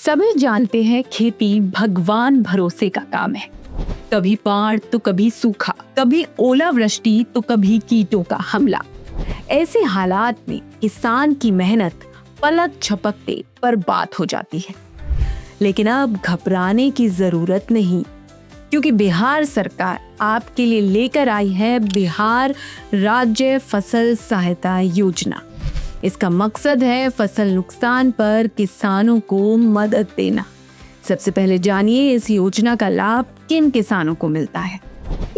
सभी जानते हैं खेती भगवान भरोसे का काम है। कभी बाढ़ तो कभी सूखा, कभी ओलावृष्टि तो कभी कीटों का हमला। ऐसे हालात में किसान की मेहनत पलक झपकते बर्बाद हो जाती है। लेकिन अब घबराने की जरूरत नहीं, क्योंकि बिहार सरकार आपके लिए लेकर आई है बिहार राज्य फसल सहायता योजना। इसका मकसद है फसल नुकसान पर किसानों को मदद देना। सबसे पहले जानिए इस योजना का लाभ किन किसानों को मिलता है।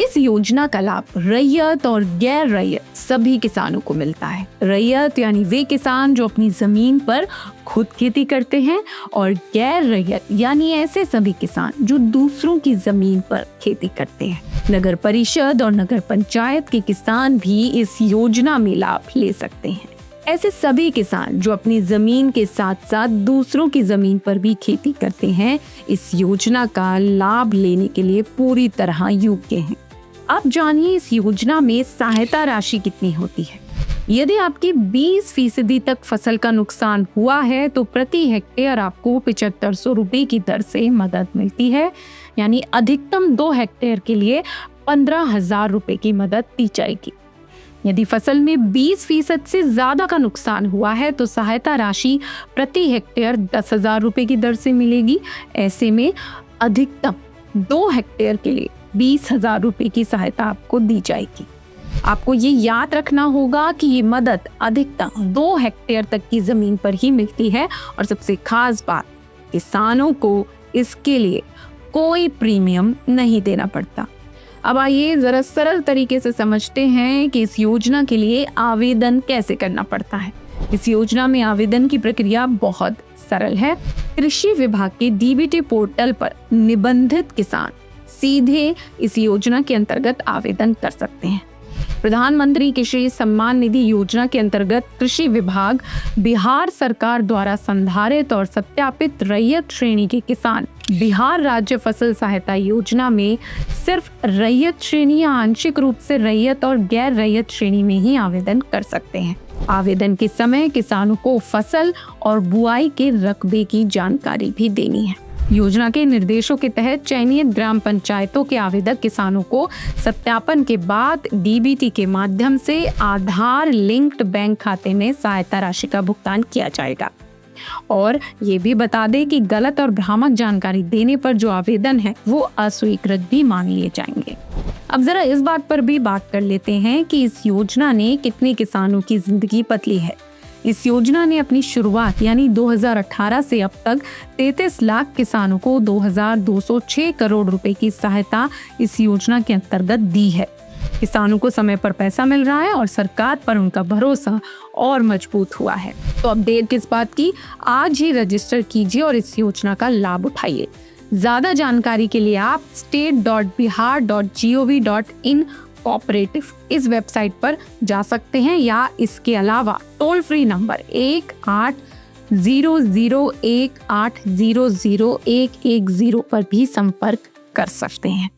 इस योजना का लाभ रैयत और गैर रैयत सभी किसानों को मिलता है। रैयत यानी वे किसान जो अपनी जमीन पर खुद खेती करते हैं, और गैर रैयत यानी ऐसे सभी किसान जो दूसरों की जमीन पर खेती करते हैं। नगर परिषद और नगर पंचायत के किसान भी इस योजना में लाभ ले सकते हैं। ऐसे सभी किसान जो अपनी जमीन के साथ साथ दूसरों की जमीन पर भी खेती करते हैं, इस योजना का लाभ लेने के लिए पूरी तरह योग्य हैं। अब जानिए इस योजना में सहायता राशि कितनी होती है। यदि आपकी 20% तक फसल का नुकसान हुआ है तो प्रति हेक्टेयर आपको 7500 रुपए की दर से मदद मिलती है। यानी अधिकतम 2 हेक्टेयर के लिए 15,000 रुपए की मदद दी जाएगी। यदि फसल में 20% से ज्यादा का नुकसान हुआ है तो सहायता राशि प्रति हेक्टेयर 10,000 रुपए की दर से मिलेगी। ऐसे में अधिकतम 2 हेक्टेयर के लिए 20,000 रुपए की सहायता आपको दी जाएगी। आपको ये याद रखना होगा कि ये मदद अधिकतम 2 हेक्टेयर तक की जमीन पर ही मिलती है। और सबसे खास बात, किसानों को इसके लिए कोई प्रीमियम नहीं देना पड़ता। अब आइए जरा सरल तरीके से समझते हैं कि इस योजना के लिए आवेदन कैसे करना पड़ता है। इस योजना में आवेदन की प्रक्रिया बहुत सरल है। कृषि विभाग के डीबीटी पोर्टल पर निबंधित किसान सीधे इस योजना के अंतर्गत आवेदन कर सकते हैं। प्रधानमंत्री कृषि सम्मान निधि योजना के अंतर्गत कृषि विभाग बिहार सरकार द्वारा संधारित और सत्यापित रैयत श्रेणी के किसान बिहार राज्य फसल सहायता योजना में सिर्फ रैयत श्रेणी या आंशिक रूप से रैयत और गैर रैयत श्रेणी में ही आवेदन कर सकते हैं। आवेदन के समय किसानों को फसल और बुआई के रकबे की जानकारी भी देनी है। योजना के निर्देशों के तहत चयनित ग्राम पंचायतों के आवेदक किसानों को सत्यापन के बाद डीबीटी के माध्यम से आधार लिंक्ड बैंक खाते में सहायता राशि का भुगतान किया जाएगा। और ये भी बता दें कि गलत और भ्रामक जानकारी देने पर जो आवेदन है वो अस्वीकृत भी मान लिए जाएंगे। अब जरा इस बात पर भी बात कर लेते हैं कि इस योजना ने कितने किसानों की जिंदगी बदली है। इस योजना ने अपनी शुरुआत यानी 2018 से अब तक 33 लाख किसानों को 2,206 करोड़ रुपए की सहायता इस योजना के अंतर्गत दी है। किसानों को समय पर पैसा मिल रहा है और सरकार पर उनका भरोसा और मजबूत हुआ है। तो अब देर किस बात की, आज ही रजिस्टर कीजिए और इस योजना का लाभ उठाइए। ज्यादा जानकारी के लिए आप state.bihar.gov.in कोऑपरेटिव इस वेबसाइट पर जा सकते हैं, या इसके अलावा टोल फ्री नंबर 180018001110 पर भी संपर्क कर सकते हैं।